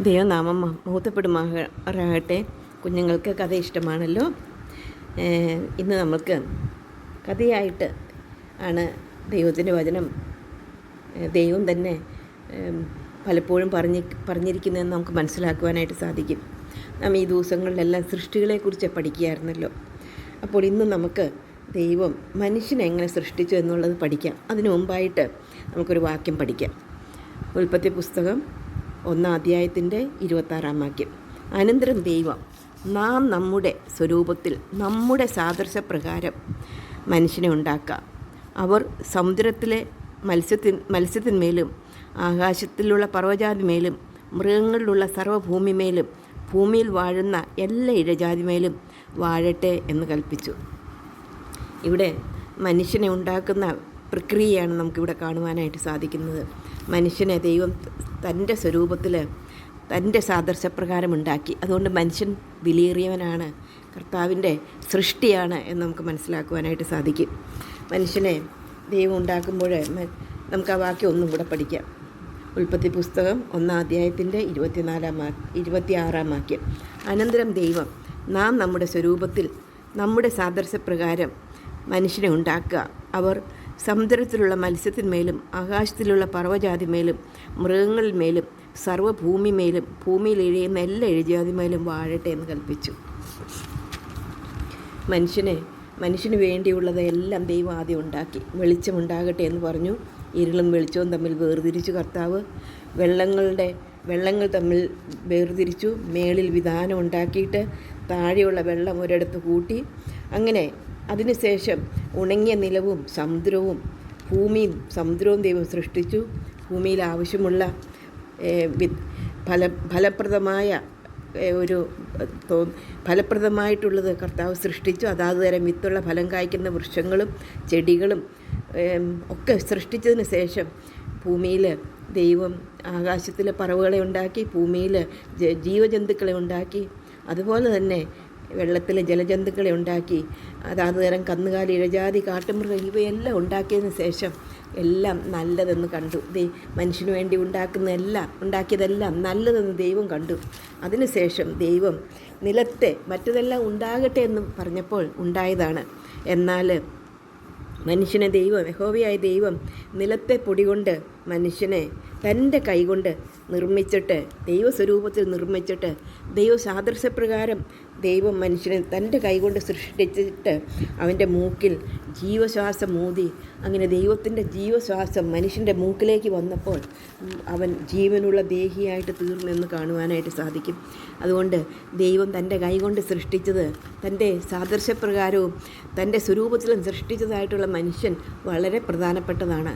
ദൈവനാമം മഹത്വപ്പെടുമാറാകട്ടെ. കുഞ്ഞുങ്ങൾക്ക് കഥ ഇഷ്ടമാണല്ലോ. ഇന്ന് നമുക്ക് കഥയായിട്ട് ആണ് ദൈവത്തിൻ്റെ വചനം ദൈവം തന്നെ പലപ്പോഴും പറഞ്ഞിരിക്കുന്നതെന്ന് നമുക്ക് മനസ്സിലാക്കുവാനായിട്ട് സാധിക്കും. നാം ഈ ദിവസങ്ങളിലെല്ലാം സൃഷ്ടികളെക്കുറിച്ച് പഠിക്കുകയായിരുന്നല്ലോ. അപ്പോൾ ഇന്ന് നമുക്ക് ദൈവം മനുഷ്യനെ എങ്ങനെ സൃഷ്ടിച്ചു എന്നുള്ളത് പഠിക്കാം. അതിനു മുമ്പായിട്ട് നമുക്കൊരു വാക്യം പഠിക്കാം. ഉൽപ്പത്തി പുസ്തകം 1-ാം അധ്യായത്തിൻ്റെ 26-ാം വാക്യം. അനന്തരം ദൈവം നാം നമ്മുടെ സ്വരൂപത്തിൽ നമ്മുടെ സാദൃശ്യപ്രകാരം മനുഷ്യനെ ഉണ്ടാക്കുക. അവർ സമുദ്രത്തിലെ മത്സ്യത്തിന്മേലും ആകാശത്തിലുള്ള പർവ്വജാതിമേലും മൃഗങ്ങളിലുള്ള സർവ്വഭൂമിമേലും ഭൂമിയിൽ വാഴുന്ന എല്ലാ ഇഴജാതിമേലും വാഴട്ടെ എന്ന് കൽപ്പിച്ചു. ഇവിടെ മനുഷ്യനെ ഉണ്ടാക്കുന്ന പ്രക്രിയയാണ് നമുക്കിവിടെ കാണുവാനായിട്ട് സാധിക്കുന്നത്. മനുഷ്യനെ ദൈവം തൻ്റെ സ്വരൂപത്തിൽ തൻ്റെ സാദൃശ്യപ്രകാരം ഉണ്ടാക്കി. അതുകൊണ്ട് മനുഷ്യൻ വിലയേറിയവനാണ്, കർത്താവിൻ്റെ സൃഷ്ടിയാണ് എന്ന് നമുക്ക് മനസ്സിലാക്കുവാനായിട്ട് സാധിക്കും. മനുഷ്യനെ ദൈവം ഉണ്ടാക്കുമ്പോൾ നമുക്ക് ആ വാക്യം ഒന്നും കൂടെ പഠിക്കാം. ഉൽപ്പത്തി പുസ്തകം 1-ാം അധ്യായത്തിൻ്റെ 26-ാം വാക്യം. അനന്തരം ദൈവം നാം നമ്മുടെ സ്വരൂപത്തിൽ നമ്മുടെ സാദൃശ്യപ്രകാരം മനുഷ്യനെ ഉണ്ടാക്കുക. അവർ സമുദ്രത്തിലുള്ള മത്സ്യത്തിന്മേലും ആകാശത്തിലുള്ള പർവ്വജാതിമേലും മൃഗങ്ങളിന്മേലും സർവ്വഭൂമിമേലും ഭൂമിയിൽ ഇഴയുന്ന എല്ലാ ഇഴജാതിമേലും വാഴട്ടെ എന്ന് കൽപ്പിച്ചു. മനുഷ്യന് വേണ്ടിയുള്ളത് എല്ലാം ദൈവം ആദ്യം ഉണ്ടാക്കി. വെളിച്ചമുണ്ടാകട്ടെ എന്ന് പറഞ്ഞു. ഇരുളും വെളിച്ചവും തമ്മിൽ വേർതിരിച്ചു കർത്താവ്. വെള്ളങ്ങൾ തമ്മിൽ വേർതിരിച്ചു. മേളിൽ വിധാനം ഉണ്ടാക്കിയിട്ട് താഴെയുള്ള വെള്ളം ഒരിടത്ത് കൂട്ടി. അങ്ങനെ അതിനുശേഷം ഉണങ്ങിയ നിലവും സമുദ്രവും ദൈവം സൃഷ്ടിച്ചു. ഭൂമിയിൽ ആവശ്യമുള്ള ഫലപ്രദമായിട്ടുള്ളത് കർത്താവ് സൃഷ്ടിച്ചു. അതാത് തരം വിത്തുള്ള ഫലം കായ്ക്കുന്ന വൃക്ഷങ്ങളും ചെടികളും ഒക്കെ സൃഷ്ടിച്ചതിന് ശേഷം ഭൂമിയിൽ ദൈവം ആകാശത്തിലെ പറവുകളെ ഉണ്ടാക്കി, ഭൂമിയിൽ ജീവജന്തുക്കളെ ഉണ്ടാക്കി, അതുപോലെ തന്നെ വെള്ളത്തിലെ ജലജന്തുക്കളെ ഉണ്ടാക്കി, അതാത് തരം കന്നുകാലി, ഇഴജാതി, കാട്ടുമൃഗം ഇവയെല്ലാം ഉണ്ടാക്കിയതിന് ശേഷം എല്ലാം നല്ലതെന്ന് കണ്ടു. മനുഷ്യന് വേണ്ടി ഉണ്ടാക്കിയതെല്ലാം നല്ലതെന്ന് ദൈവം കണ്ടു. അതിനുശേഷം ദൈവം നിലത്തെ മറ്റതെല്ലാം ഉണ്ടാകട്ടെ എന്ന് പറഞ്ഞപ്പോൾ ഉണ്ടായതാണ്. എന്നാൽ മനുഷ്യനെ യഹോവയായ ദൈവം നിലത്തെ പൊടി കൊണ്ട് മനുഷ്യനെ തൻ്റെ കൈകൊണ്ട് നിർമ്മിച്ചിട്ട്, ദൈവസ്വരൂപത്തിൽ നിർമ്മിച്ചിട്ട്, ദൈവസാദൃശ്യപ്രകാരം ദൈവം മനുഷ്യനെ തൻ്റെ കൈകൊണ്ട് സൃഷ്ടിച്ചിട്ട് അവൻ്റെ മൂക്കിൽ ജീവശ്വാസം ഊതി. അങ്ങനെ ദൈവത്തിൻ്റെ ജീവശ്വാസം മനുഷ്യൻ്റെ മൂക്കിലേക്ക് വന്നപ്പോൾ അവൻ ജീവനുള്ള ദേഹിയായിട്ട് തീർന്നെന്ന് കാണുവാനായിട്ട് സാധിക്കും. അതുകൊണ്ട് ദൈവം തൻ്റെ കൈകൊണ്ട് സൃഷ്ടിച്ചത്, തൻ്റെ സാദൃശ്യപ്രകാരവും തൻ്റെ സ്വരൂപത്തിലും സൃഷ്ടിച്ചതായിട്ടുള്ള മനുഷ്യൻ വളരെ പ്രധാനപ്പെട്ടതാണ്.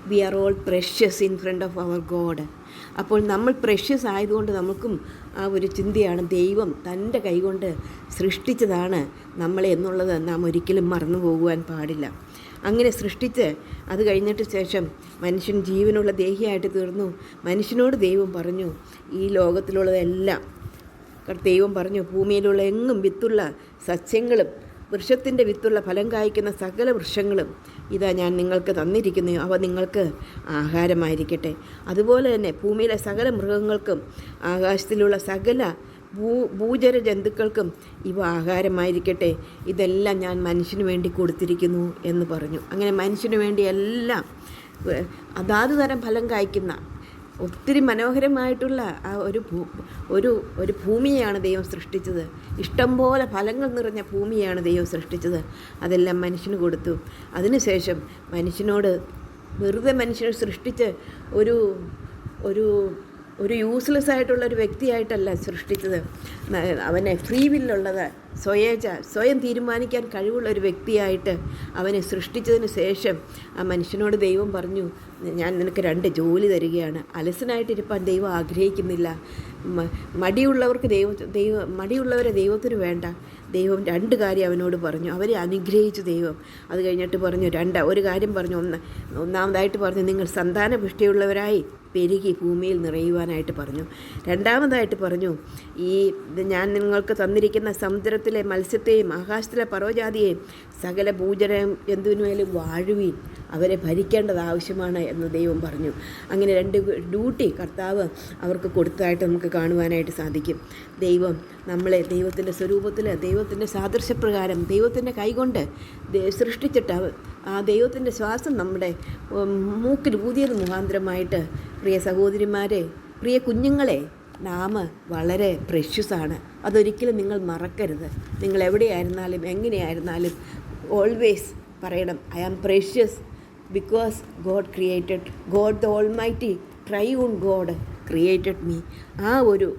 We are all precious in front of our God. അപ്പോൾ നമ്മൾ പ്രഷ്യസ് ആയതുകൊണ്ട് നമുക്കും ആ ഒരു ചിന്തയാണ്, ദൈവം തൻ്റെ കൈകൊണ്ട് സൃഷ്ടിച്ചതാണ് നമ്മളെ എന്നുള്ളത് നാം ഒരിക്കലും മറന്നു പോകുവാൻ പാടില്ല. അങ്ങനെ സൃഷ്ടിച്ച് അത് കഴിഞ്ഞിട്ട് ശേഷം മനുഷ്യൻ ജീവനുള്ള ദേഹിയായിട്ട് തീർന്നു. മനുഷ്യനോട് ദൈവം പറഞ്ഞു, ഈ ലോകത്തിലുള്ളതെല്ലാം ദൈവം പറഞ്ഞു, ഭൂമിയിലുള്ള എങ്ങും വിത്തുള്ള സസ്യങ്ങളും വൃക്ഷത്തിൻ്റെ വിത്തുള്ള ഫലം കായ്ക്കുന്ന സകല വൃക്ഷങ്ങളും ഇതാ ഞാൻ നിങ്ങൾക്ക് തന്നിരിക്കുന്നു, അവ നിങ്ങൾക്ക് ആഹാരമായിരിക്കട്ടെ. അതുപോലെ തന്നെ ഭൂമിയിലെ സകല മൃഗങ്ങൾക്കും ആകാശത്തിലുള്ള സകല ഭൂചര ജന്തുക്കൾക്കും ഇവ ആഹാരമായിരിക്കട്ടെ. ഇതെല്ലാം ഞാൻ മനുഷ്യന് വേണ്ടി കൊടുത്തിരിക്കുന്നു എന്ന് പറഞ്ഞു. അങ്ങനെ മനുഷ്യന് വേണ്ടി എല്ലാം അതാത് തരം ഫലം കായ്ക്കുന്ന ഒത്തിരി മനോഹരമായിട്ടുള്ള ആ ഒരു ഭൂമിയെയാണ് ദൈവം സൃഷ്ടിച്ചത്. ഇഷ്ടംപോലെ ഫലങ്ങൾ നിറഞ്ഞ ഭൂമിയാണ് ദൈവം സൃഷ്ടിച്ചത്. അതെല്ലാം മനുഷ്യന് കൊടുത്തു. അതിനുശേഷം മനുഷ്യനെ സൃഷ്ടിച്ച് ഒരു യൂസ്ലെസ് ആയിട്ടുള്ള ഒരു വ്യക്തിയായിട്ടല്ല സൃഷ്ടിച്ചത്. അവനെ ഫ്രീ വില്ലുള്ളത്, സ്വയം തീരുമാനിക്കാൻ കഴിവുള്ള ഒരു വ്യക്തിയായിട്ട് അവനെ സൃഷ്ടിച്ചതിന് ശേഷം ആ മനുഷ്യനോട് ദൈവം പറഞ്ഞു, ഞാൻ നിനക്ക് 2 ജോലി തരികയാണ്. അലസനായിട്ടിരിപ്പാൻ ദൈവം ആഗ്രഹിക്കുന്നില്ല. മടിയുള്ളവരെ ദൈവത്തിന് വേണ്ട. ദൈവം 2 കാര്യം അവനോട് പറഞ്ഞു. അവരെ അനുഗ്രഹിച്ചു ദൈവം. അത് കഴിഞ്ഞിട്ട് പറഞ്ഞു ഒരു കാര്യം പറഞ്ഞു. ഒന്നാമതായിട്ട് പറഞ്ഞു, നിങ്ങൾ സന്താനപുഷ്ടിയുള്ളവരായി പെരുകി ഭൂമിയിൽ നിറയുവാനായിട്ട് പറഞ്ഞു. രണ്ടാമതായിട്ട് പറഞ്ഞു, ഞാൻ നിങ്ങൾക്ക് തന്നിരിക്കുന്ന സമുദ്രത്തിലെ മത്സ്യത്തെയും ആകാശത്തിലെ പർവ്വജാതിയെയും സകല ഭൂചര ജന്തുവിനുമേലും വാഴുവീൻ, അവരെ ഭരിക്കേണ്ടത് ആവശ്യമാണ് എന്ന് ദൈവം പറഞ്ഞു. അങ്ങനെ 2 ഡ്യൂട്ടി കർത്താവ് അവർക്ക് കൊടുത്തതായിട്ട് നമുക്ക് കാണുവാനായിട്ട് സാധിക്കും. ദൈവം നമ്മളെ ദൈവത്തിൻ്റെ സ്വരൂപത്തിൽ, ദൈവത്തിൻ്റെ സാദൃശ്യപ്രകാരം, ദൈവത്തിൻ്റെ കൈകൊണ്ട് സൃഷ്ടിച്ചിട്ട് ആ ദൈവത്തിൻ്റെ ശ്വാസം നമ്മുടെ മൂക്കിൽ ഊതിയത് മുഖാന്തരമായിട്ട്, പ്രിയ സഹോദരിമാരെ, പ്രിയ കുഞ്ഞുങ്ങളെ, നാം വളരെ പ്രഷ്യസാണ്. അതൊരിക്കലും നിങ്ങൾ മറക്കരുത്. നിങ്ങൾ എവിടെയായിരുന്നാലും എങ്ങനെയായിരുന്നാലും ഓൾവേസ് പറയണം, I am precious because God created, God the almighty triune God created me. ആ ഒരു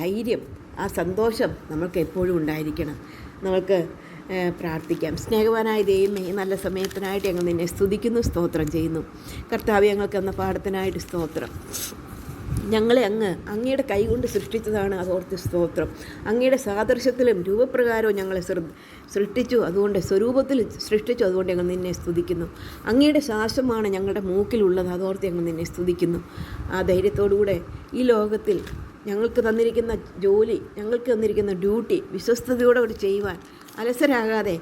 ധൈര്യം, ആ സന്തോഷം നമ്മൾക്ക് എപ്പോഴും ഉണ്ടായിരിക്കണം. നമുക്ക് പ്രാർത്ഥിക്കാം. സ്നേഹവാനായ ദൈവമേ, ഈ നല്ല സമയത്തിനായിട്ട് ഞങ്ങൾ നിന്നെ സ്തുതിക്കുന്നു, സ്തോത്രം ചെയ്യുന്നു. കർത്താവേ, ഞങ്ങൾക്ക് എന്ന പാഠത്തിനായിട്ട് സ്തോത്രം. ഞങ്ങളെ അങ്ങയുടെ കൈകൊണ്ട് സൃഷ്ടിച്ചതാണ്, അതോർത്ത് സ്തോത്രം. അങ്ങയുടെ സാദൃശ്യത്തിലും രൂപപ്രകാരവും ഞങ്ങളെ സൃഷ്ടിച്ചു, അതുകൊണ്ട് സ്വരൂപത്തിൽ സൃഷ്ടിച്ചു, അതുകൊണ്ട് ഞങ്ങൾ നിന്നെ സ്തുതിക്കുന്നു. അങ്ങയുടെ ശ്വാസമാണ് ഞങ്ങളുടെ മൂക്കിലുള്ളത്, അതോർത്ത് ഞങ്ങൾ നിന്നെ സ്തുതിക്കുന്നു. ആ ധൈര്യത്തോടുകൂടെ ഈ ലോകത്തിൽ ഞങ്ങൾക്ക് തന്നിരിക്കുന്ന ജോലി, ഞങ്ങൾക്ക് തന്നിരിക്കുന്ന ഡ്യൂട്ടി വിശ്വസ്തയോടെ ചെയ്യുവാൻ, അലസരാകാതെ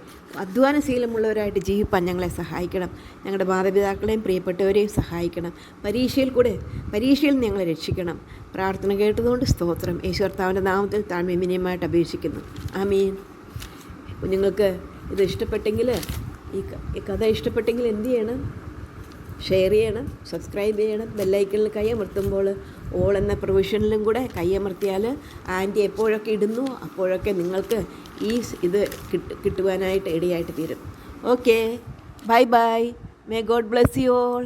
അധ്വാനശീലമുള്ളവരായിട്ട് ജീവിപ്പാൻ ഞങ്ങളെ സഹായിക്കണം. ഞങ്ങളുടെ മാതാപിതാക്കളെയും പ്രിയപ്പെട്ടവരെയും സഹായിക്കണം. പരീക്ഷയിൽ ഞങ്ങളെ രക്ഷിക്കണം. പ്രാർത്ഥന കേട്ടതുകൊണ്ട് സ്തോത്രം. യേശു കർത്താവിൻ്റെ നാമത്തിൽ താഴ്മയും വിനയമായിട്ട് അപേക്ഷിക്കുന്നു. ആമീൻ. കുഞ്ഞുങ്ങൾക്ക് ഇത് ഇഷ്ടപ്പെട്ടെങ്കിൽ, ഈ കഥ ഇഷ്ടപ്പെട്ടെങ്കിൽ എന്ത് ചെയ്യണം? ഷെയർ ചെയ്യണം, സബ്സ്ക്രൈബ് ചെയ്യണം. ബെല്ലൈക്കണിൽ കൈയമർത്തുമ്പോൾ ഓൾ എന്ന പ്രൊവിഷനിലും കൂടെ കൈയമർത്തിയാൽ ആൻറ്റി എപ്പോഴൊക്കെ ഇടുന്നു അപ്പോഴൊക്കെ നിങ്ങൾക്ക് ഇത് കിട്ടുവാനായിട്ട് ഇടയായിട്ട് തീരും. Okay, bye bye. May God bless you all.